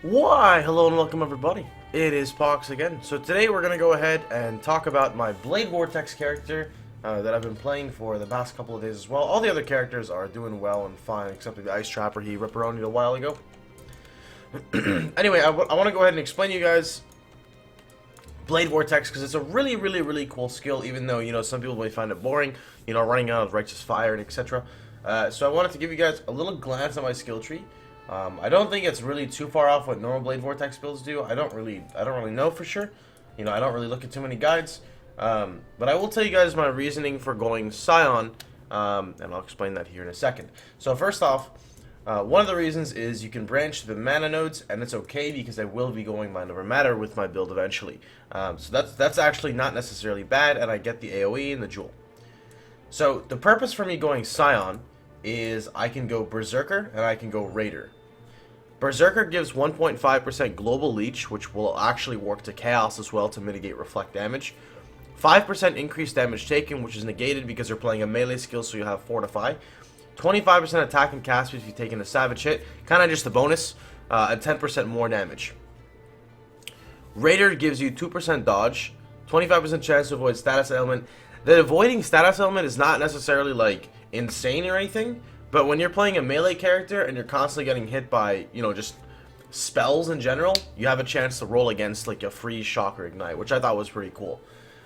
Why, hello and welcome everybody. It is Pohx again. So today we're going to go ahead and talk about my Blade Vortex character that I've been playing for the past couple of days as well. All the other characters are doing well and fine except for the Ice Trapper he ripperonied a while ago. Anyway, I want to go ahead and explain to you guys Blade Vortex because it's a really cool skill, even though, you know, some people may find it boring, you know, running out of Righteous Fire and etc. So I wanted to give you guys a little glance at my skill tree. I don't think it's really too far off what normal Blade Vortex builds do. I don't really know for sure. You know, I don't really look at too many guides. But I will tell you guys my reasoning for going Scion, and I'll explain that here in a second. So first off, one of the reasons is you can branch the mana nodes, and it's okay because I will be going Mind Over Matter with my build eventually. So that's actually not necessarily bad, and I get the AoE and the Jewel. So the purpose for me going Scion is I can go Berserker and I can go Raider. Berserker gives 1.5% global leech, which will actually work to Chaos as well to mitigate reflect damage. 5% increased damage taken, which is negated because you're playing a melee skill, so you have Fortify. 25% attack and cast speed if you've taken a savage hit, kind of just a bonus, and 10% more damage. Raider gives you 2% dodge, 25% chance to avoid status element. The avoiding status element is not necessarily like insane or anything, but when you're playing a melee character and you're constantly getting hit by, you know, just spells in general, you have a chance to roll against like a freeze, shock, or ignite, which I thought was pretty cool.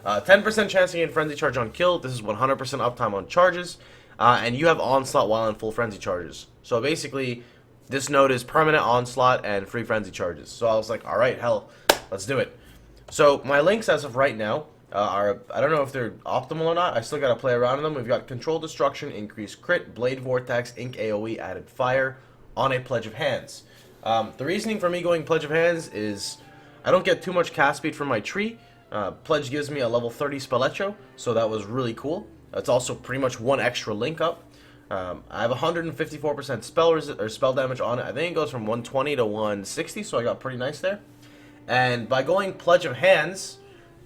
10% chance to gain frenzy charge on kill. This is 100% uptime on charges, and you have onslaught while in full frenzy charges. So basically, this node is permanent onslaught and free frenzy charges. So I was like, all right, hell, let's do it. So my links as of right now are, I don't know if they're optimal or not. I still gotta play around with them. We've got Control Destruction, Increased Crit, Blade Vortex, Ink AoE, Added Fire, on a Pledge of Hands. The reasoning for me going Pledge of Hands is I don't get too much cast speed from my tree. Pledge gives me a level 30 Spelletro, so that was really cool. It's also pretty much one extra link up. I have 154% spell damage on it. I think it goes from 120 to 160, so I got pretty nice there. And by going Pledge of Hands,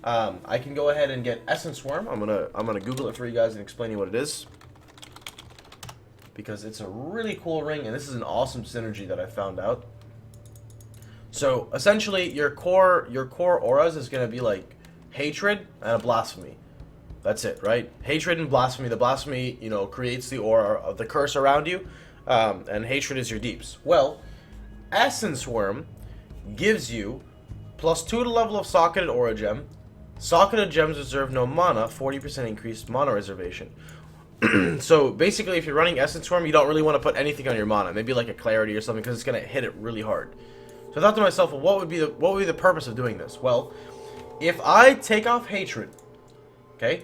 I can go ahead and get Essence Worm. I'm gonna Google it for you guys and explain you what it is, because it's a really cool ring, and this is an awesome synergy that I found out. So essentially, your core auras is gonna be like Hatred and a Blasphemy. That's it, right? Hatred and Blasphemy. The Blasphemy, you know, creates the aura of the curse around you, and Hatred is your deeps. Well, Essence Worm gives you +2 to level of Socketed Aura Gem. Socketed Gems reserve no mana, 40% increased mana reservation. So basically, if you're running Essence Worm, you don't really want to put anything on your mana. Maybe like a Clarity or something, because it's gonna hit it really hard. So I thought to myself, well, what would be the purpose of doing this? Well, if I take off Hatred, okay,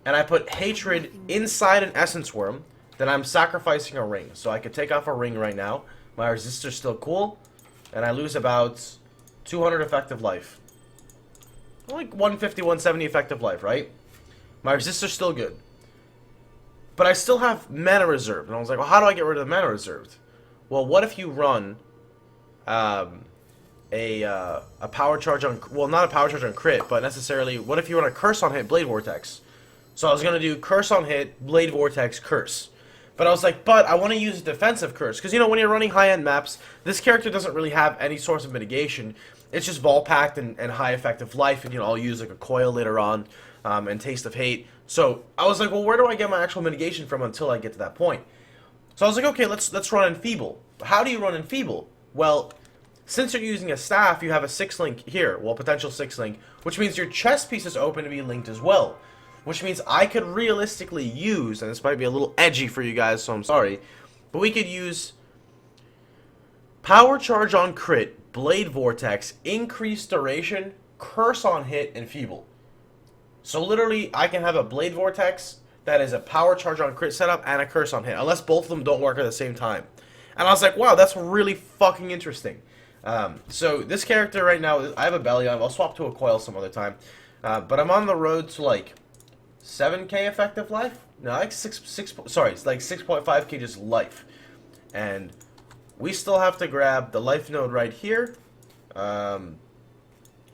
and I put Hatred inside an Essence Worm, then I'm sacrificing a ring. So I could take off a ring right now. My Resistor's still cool, and I lose about 200 effective life. Like 150, 170 effective life, right? My Resistor's still good. But I still have mana reserved. And I was like, well, how do I get rid of the mana reserved? Well, what if you run a power charge on... Well, not a power charge on crit, but necessarily... What if you run a Curse on Hit, Blade Vortex? So I was going to do Curse on Hit, Blade Vortex, Curse. But I was like, but I want to use a defensive curse. Because, you know, when you're running high-end maps, this character doesn't really have any source of mitigation. It's just Vol Pact and high effective life. And, you know, I'll use, like, a Coil later on and Taste of Hate. So I was like, well, where do I get my actual mitigation from until I get to that point? So I was like, okay, let's run Enfeeble. How do you run Enfeeble? Well, since you're using a staff, you have a 6-link here. Well, potential 6-link. Which means your chest piece is open to be linked as well. Which means I could realistically use, and this might be a little edgy for you guys, so I'm sorry, but we could use Power Charge on Crit, Blade Vortex, Increased Duration, Curse on Hit, and Enfeeble. So literally, I can have a Blade Vortex that is a Power Charge on Crit setup and a Curse on Hit, unless both of them don't work at the same time. And I was like, wow, that's really fucking interesting. So this character right now, I have a belly on. I'll swap to a Coil some other time. But I'm on the road to like 7k effective life? No, like it's like 6.5k just life. And we still have to grab the life node right here. And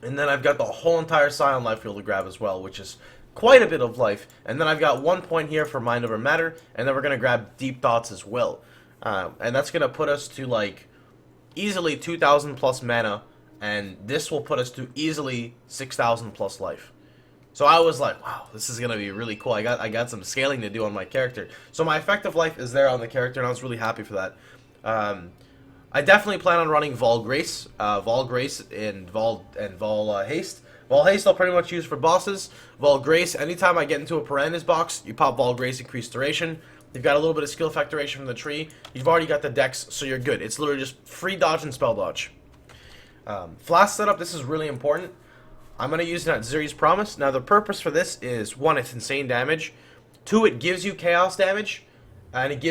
then I've got the whole entire Scion life field to grab as well, which is quite a bit of life. And then I've got 1 point here for Mind Over Matter, and then we're going to grab Deep Thoughts as well. And that's going to put us to like easily 2,000 plus mana, and this will put us to easily 6,000 plus life. So I was like, wow, this is gonna be really cool. I got some scaling to do on my character. So my effective life is there on the character, and I was really happy for that. I definitely plan on running Vol Grace, and Vol Haste. Vol Haste I'll pretty much use for bosses. Vol Grace, anytime I get into a Piranha's box, you pop Vol Grace, increase duration. You've got a little bit of skill effect duration from the tree. You've already got the dex, so you're good. It's literally just free dodge and spell dodge. Flask setup, this is really important. I'm going to use it at Zuri's Promise. Now, the purpose for this is, 1, it's insane damage. 2, it gives you chaos damage. And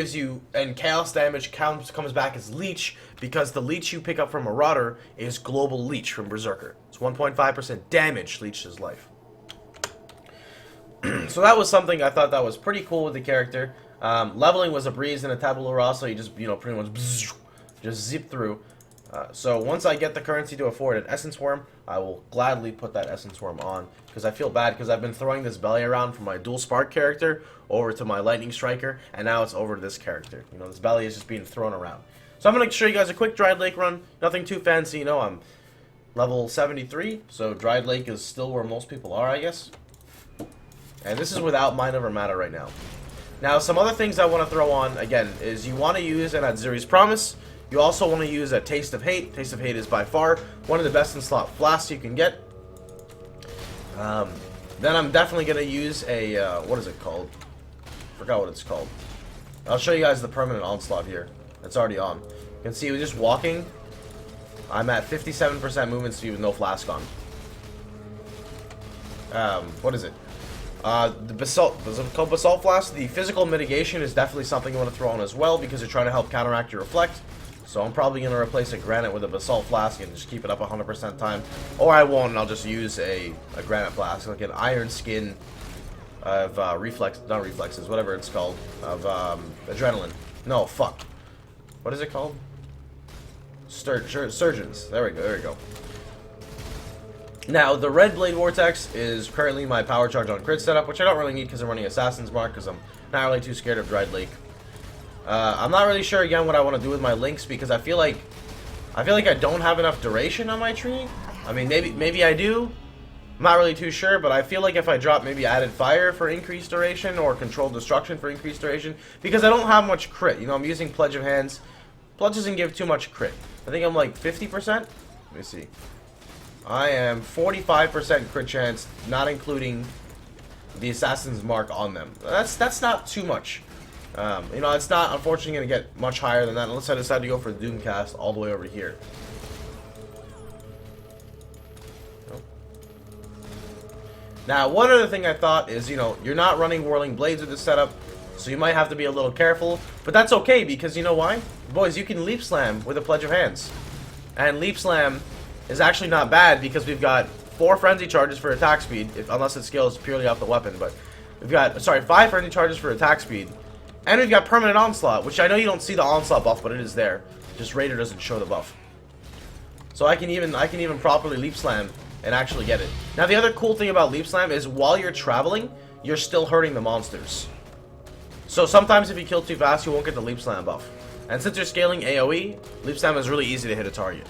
chaos damage comes back as leech, because the leech you pick up from Marauder is global leech from Berserker. It's 1.5% damage leech his life. So that was something I thought that was pretty cool with the character. Leveling was a breeze in a tabula rasa. You just, pretty much just zip through. So once I get the currency to afford an Essence Worm, I will gladly put that Essence Worm on, because I feel bad, because I've been throwing this belly around from my Dual Spark character over to my Lightning Striker, and now it's over to this character. This belly is just being thrown around. So I'm going to show you guys a quick Dried Lake run. Nothing too fancy, I'm level 73, so Dried Lake is still where most people are, I guess. And this is without Mind Over Matter right now. Now, some other things I want to throw on, again, is you want to use an Zuri's Promise. You also want to use a Taste of Hate. Taste of Hate is by far one of the best in slot flasks you can get. Then I'm definitely going to use a, what is it called? Forgot what it's called. I'll show you guys the permanent onslaught here. It's already on. You can see, just walking, I'm at 57% movement speed with no flask on. What is it? The Basalt, is it called Basalt Flask? The physical mitigation is definitely something you want to throw on as well, because you're trying to help counteract your Reflect. So I'm probably going to replace a Granite with a Basalt Flask and just keep it up 100% time. Or I won't, and I'll just use a Granite Flask, like an Iron Skin of not reflexes, whatever it's called, of Adrenaline. No, fuck. What is it called? Surgeons. There we go. Now, the Red Blade Vortex is currently my power charge on crit setup, which I don't really need because I'm running Assassin's Mark, because I'm not really too scared of Dried Lake. I'm not really sure again what I want to do with my links, because I feel like I don't have enough duration on my tree. I mean, maybe I do. I'm not really too sure, but I feel like if I drop maybe Added Fire for increased duration or Controlled Destruction for increased duration, because I don't have much crit. I'm using Pledge of Hands. Pledge doesn't give too much crit. I think I'm like 50%. Let me see. I am 45% crit chance, not including the Assassin's Mark on them. That's not too much. It's not, unfortunately, going to get much higher than that unless I decide to go for the Doomcast all the way over here. Now, one other thing I thought is, you're not running Whirling Blades with this setup, so you might have to be a little careful. But that's okay, because you know why? Boys, you can Leap Slam with a Pledge of Hands. And Leap Slam is actually not bad, because we've got 4 Frenzy Charges for attack speed, unless it scales purely off the weapon. But we've got, 5 Frenzy Charges for attack speed. And we've got Permanent Onslaught, which I know you don't see the Onslaught buff, but it is there. Just Raider doesn't show the buff. So I can even properly Leap Slam and actually get it. Now, the other cool thing about Leap Slam is while you're traveling, you're still hurting the monsters. So sometimes if you kill too fast, you won't get the Leap Slam buff. And since you're scaling AoE, Leap Slam is really easy to hit a target.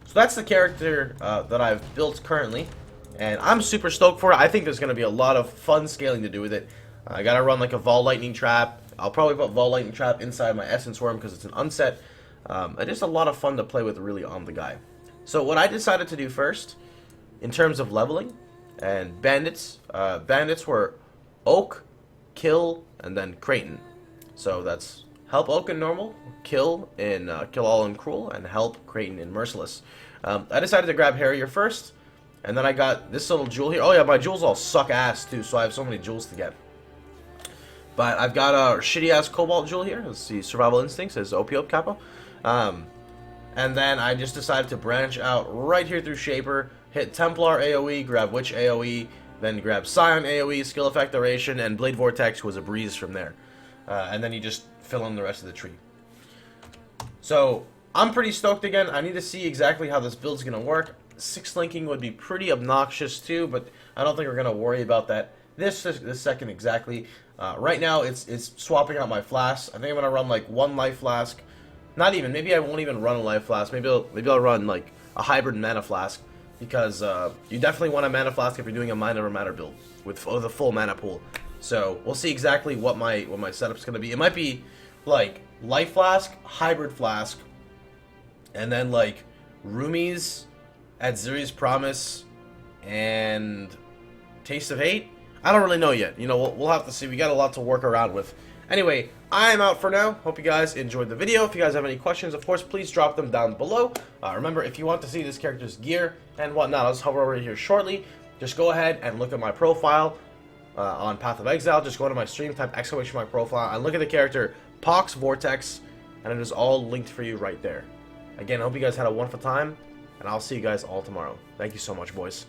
So that's the character that I've built currently. And I'm super stoked for it. I think there's going to be a lot of fun scaling to do with it. I gotta run like a Vol Lightning Trap. I'll probably put Vol Lightning Trap inside my Essence Worm because it's an unset. And just a lot of fun to play with really on the guy. So what I decided to do first, in terms of leveling, and bandits, bandits were Oak, Kill, and then Creighton. So that's Help Oak in Normal, Kill in Kill All in Cruel, and Help Creighton in Merciless. I decided to grab Harrier first, and then I got this little jewel here. Oh yeah, my jewels all suck ass too, so I have so many jewels to get. But I've got a shitty-ass Cobalt Jewel here. Let's see, Survival Instincts as Opiop Kappa. And then I just decided to branch out right here through Shaper, hit Templar AoE, grab Witch AoE, then grab Scion AoE, Skill Effect Duration, and Blade Vortex was a breeze from there. And then you just fill in the rest of the tree. So, I'm pretty stoked again. I need to see exactly how this build's going to work. 6 linking would be pretty obnoxious too, but I don't think we're going to worry about that this second exactly. Right now, it's swapping out my flasks. I think I'm going to run like 1 life flask. Not even. Maybe I won't even run a life flask. Maybe I'll run like a hybrid mana flask, because you definitely want a mana flask if you're doing a mind over matter build with the full mana pool. So we'll see exactly what my setup's gonna be. It might be like life flask, hybrid flask, and then like roomies at Ziri's Promise and Taste of Hate. I don't really know yet. You know, we'll have to see. We got a lot to work around with. Anyway, I'm out for now. Hope you guys enjoyed the video. If you guys have any questions, of course, please drop them down below. Remember, if you want to see this character's gear and whatnot, I'll just hover over here shortly. Just go ahead and look at my profile on Path of Exile. Just go to my stream, type !my profile, and look at the character Pohx Vortex, and it is all linked for you right there. Again, I hope you guys had a wonderful time, and I'll see you guys all tomorrow. Thank you so much, boys.